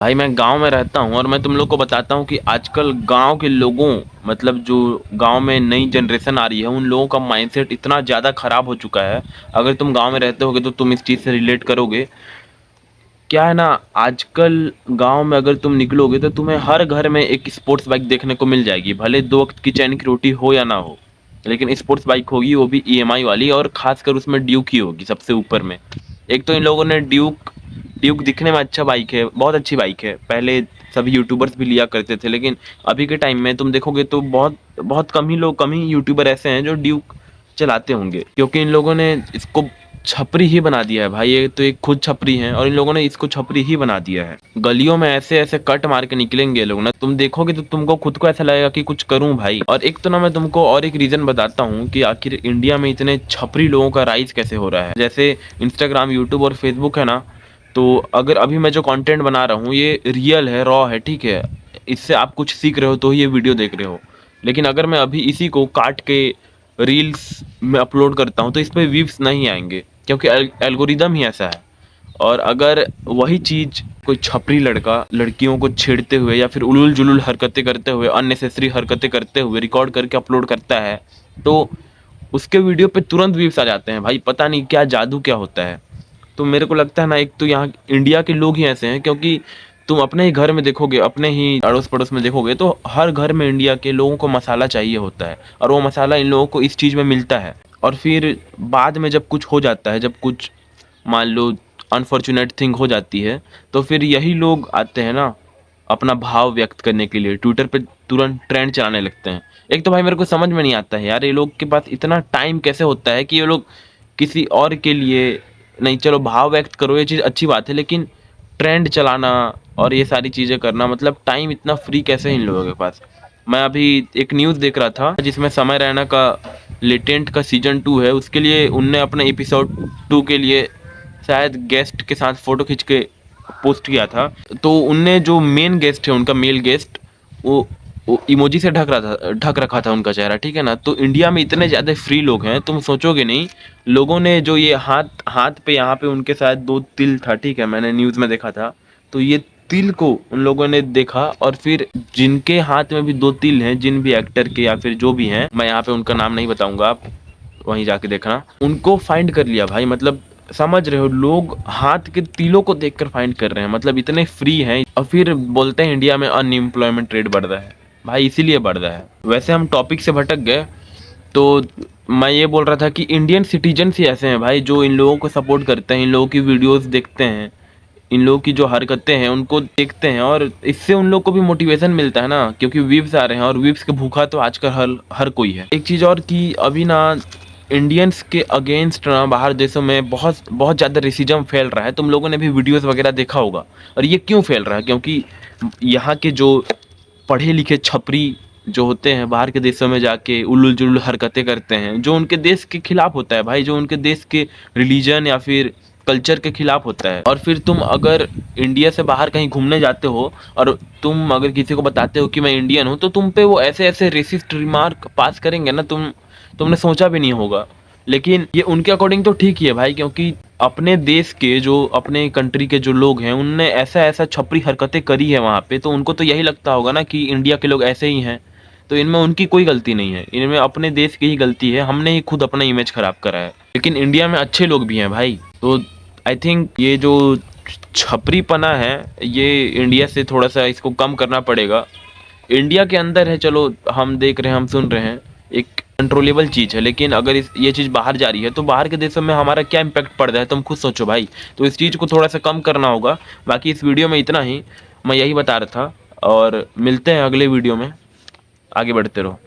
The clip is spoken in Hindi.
भाई मैं गांव में रहता हूँ और मैं तुम लोग को बताता हूँ कि आजकल गांव के लोगों मतलब जो गांव में नई जनरेशन आ रही है उन लोगों का माइंडसेट इतना ज़्यादा खराब हो चुका है। अगर तुम गांव में रहते होगे तो तुम इस चीज़ से रिलेट करोगे। क्या है ना, आजकल गांव में अगर तुम निकलोगे तो तुम्हें हर घर में एक स्पोर्ट्स बाइक देखने को मिल जाएगी, भले दो वक्त की चैन की रोटी हो या ना हो, लेकिन स्पोर्ट्स बाइक होगी, वो भी ईएमआई वाली, और खासकर उसमें ड्यूक ही होगी सबसे ऊपर में। एक तो इन लोगों ने ड्यूक ड्यूक दिखने में अच्छा बाइक है, बहुत अच्छी बाइक है, पहले सभी यूट्यूबर्स भी लिया करते थे, लेकिन अभी के टाइम में तुम देखोगे तो बहुत बहुत कम ही यूट्यूबर ऐसे हैं जो ड्यूक चलाते होंगे, क्योंकि इन लोगों ने इसको छपरी ही बना दिया है भाई। ये तो एक खुद छपरी है और इन लोगों ने इसको छपरी ही बना दिया है। गलियों में ऐसे ऐसे कट मार के निकलेंगे ये लोग ना, तुम देखोगे तो तुमको खुद को ऐसा लगेगा कि कुछ करूं भाई। और एक तो ना मैं तुमको और एक रीजन बताता हूँ कि आखिर इंडिया में इतने छपरी लोगों का राइज कैसे हो रहा है। जैसे इंस्टाग्राम, यूट्यूब और फेसबुक है ना, तो अगर अभी मैं जो कंटेंट बना रहा हूँ ये रियल है, रॉ है, ठीक है, इससे आप कुछ सीख रहे हो तो ही ये वीडियो देख रहे हो। लेकिन अगर मैं अभी इसी को काट के रील्स में अपलोड करता हूँ तो इस पे व्यूज नहीं आएंगे, क्योंकि एल्गोरिदम ही ऐसा है। और अगर वही चीज कोई छपरी लड़का लड़कियों को छेड़ते हुए या फिर उलूल जुलूल हरकतें करते हुए, अननेसेसरी हरकतें करते हुए रिकॉर्ड करके अपलोड करता है, तो उसके वीडियो पे तुरंत व्यूज आ जाते हैं भाई। पता नहीं क्या जादू क्या होता है। तो मेरे को लगता है ना, एक तो यहाँ इंडिया के लोग ही ऐसे हैं, क्योंकि तुम अपने ही घर में देखोगे, अपने ही अड़ोस पड़ोस में देखोगे, तो हर घर में इंडिया के लोगों को मसाला चाहिए होता है, और वो मसाला इन लोगों को इस चीज़ में मिलता है। और फिर बाद में जब कुछ हो जाता है, जब कुछ मान लो अनफॉर्चुनेट थिंग हो जाती है, तो फिर यही लोग आते हैं ना अपना भाव व्यक्त करने के लिए, ट्विटर पे तुरंत ट्रेंड चलाने लगते हैं। एक तो भाई मेरे को समझ में नहीं आता है यार, ये लोग के पास इतना टाइम कैसे होता है कि ये लोग किसी और के लिए नहीं, चलो भाव व्यक्त करो ये चीज़ अच्छी बात है, लेकिन ट्रेंड चलाना और ये सारी चीज़ें करना, मतलब टाइम इतना फ्री कैसे है इन लोगों के पास। मैं अभी एक न्यूज़ देख रहा था जिसमें समय रैना का लेटेंट का सीजन 2 है, उसके लिए उनने अपने एपिसोड 2 के लिए शायद गेस्ट के साथ फोटो खींच के पोस्ट किया था। तो उनने जो मेन गेस्ट है उनका मेल गेस्ट, वो इमोजी से ढक रखा था उनका चेहरा, ठीक है ना। तो इंडिया में इतने ज़्यादा फ्री लोग हैं, तुम सोचोगे नहीं। लोगों ने जो ये हाथ हाथ पे यहाँ पे उनके साथ 2 तिल था, ठीक है, मैंने न्यूज़ में देखा था। तो ये तिल को उन लोगों ने देखा, और फिर जिनके हाथ में भी 2 तिल हैं, जिन भी एक्टर के या फिर जो भी हैं, मैं यहाँ पे उनका नाम नहीं बताऊंगा, आप वहीं जाके देखना, उनको फाइंड कर लिया भाई। मतलब समझ रहे हो, लोग हाथ के तिलों को देखकर फाइंड कर रहे हैं, मतलब इतने फ्री हैं। और फिर बोलते हैं इंडिया में अनएम्प्लॉयमेंट रेट बढ़ रहा है। भाई इसीलिए बढ़ रहा है। वैसे हम टॉपिक से भटक गए, तो मैं ये बोल रहा था कि इंडियन सिटीजन ही ऐसे हैं भाई, जो इन लोगों को सपोर्ट करते हैं, इन लोगों की वीडियोस देखते हैं, इन लोगों की जो हरकतें हैं उनको देखते हैं, और इससे उन लोग को भी मोटिवेशन मिलता है ना, क्योंकि व्यूज आ रहे हैं, और व्यूज के भूखा तो आजकल हर कोई है। एक चीज़ और कि अभी ना इंडियंस के अगेंस्ट ना बाहर देशों में बहुत बहुत ज़्यादा रेसिज्म फैल रहा है। तुम लोगों ने भी वीडियोस वगैरह देखा होगा। और ये क्यों फैल रहा है? क्योंकि यहाँ के जो पढ़े लिखे छपरी जो होते हैं बाहर के देशों में जाके उल्लू जुल्लू हरकतें करते हैं, जो उनके देश के खिलाफ होता है भाई, जो उनके देश के रिलीजन या फिर कल्चर के खिलाफ होता है। और फिर तुम अगर इंडिया से बाहर कहीं घूमने जाते हो और तुम अगर किसी को बताते हो कि मैं इंडियन हूँ, तो तुम पे वो ऐसे ऐसे रेसिस्ट रिमार्क पास करेंगे ना, तुमने सोचा भी नहीं होगा। लेकिन ये उनके अकॉर्डिंग तो ठीक ही है भाई, क्योंकि अपने देश के जो अपने कंट्री के जो लोग हैं उनने ऐसा ऐसा छपरी हरकतें करी है वहाँ पे, तो उनको तो यही लगता होगा ना कि इंडिया के लोग ऐसे ही हैं। तो इनमें उनकी कोई गलती नहीं है, इनमें अपने देश की ही गलती है, हमने ही खुद अपना इमेज खराब करा है। लेकिन इंडिया में अच्छे लोग भी हैं भाई। तो आई थिंक ये जो छपरीपना है ये इंडिया से थोड़ा सा इसको कम करना पड़ेगा। इंडिया के अंदर है, चलो हम देख रहे हैं, हम सुन रहे हैं, एक कंट्रोलेबल चीज़ है, लेकिन अगर ये चीज़ बाहर जा रही है तो बाहर के देशों में हमारा क्या इम्पैक्ट पड़ रहा है, तुम खुद सोचो भाई। तो इस चीज़ को थोड़ा सा कम करना होगा। बाकी इस वीडियो में इतना ही, मैं यही बता रहा था, और मिलते हैं अगले वीडियो में। आगे बढ़ते रहो।